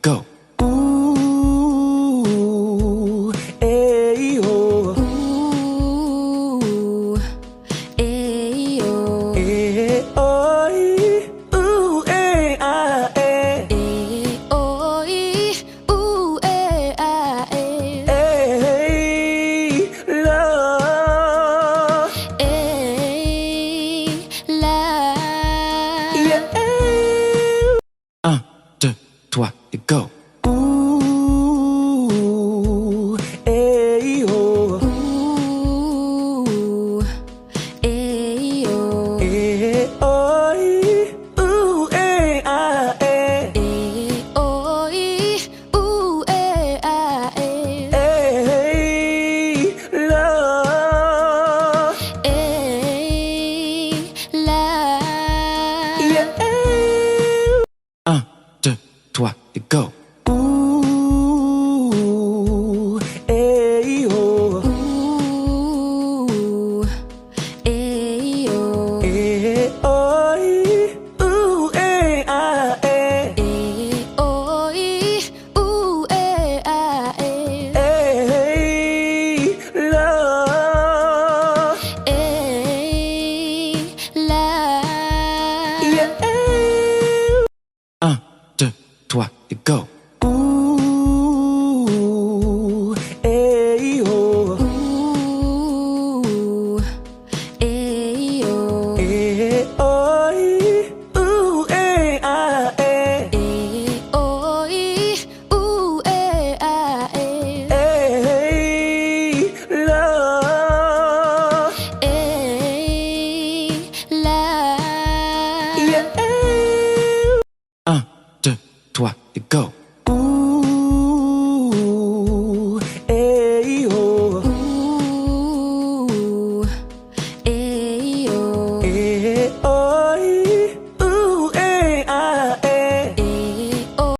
go. Ooh, hey, oh. Ooh, eh, oh. Eh, oh, ooh, eh, ah, eh. Eh, oh, ooh, ah, eh. Hey, love. La. Yeah. 1, 2, 3 et go. Ooh, hey, oh. Ooh, eh, oh. Eh, oh, ooh, eh, ah, eh. Eh, oh, ooh, ah, eh. Hey, love. La. Yeah. 1, 2, 3 et go. Ooh, hey, oh. Ooh, eh, oh. Eh, oh, ooh, eh, ah, eh. Eh, oh, ooh, ah, eh. Hey, love. La. Yeah. 1, 2, 3 et go. Ooh, hey, oh. Ooh, eh, oh. Eh, oh, ooh, eh, ah, eh. Eh, oh, ooh, ah, eh. Hey, love. La. Yeah. 1, 2, 3 et go.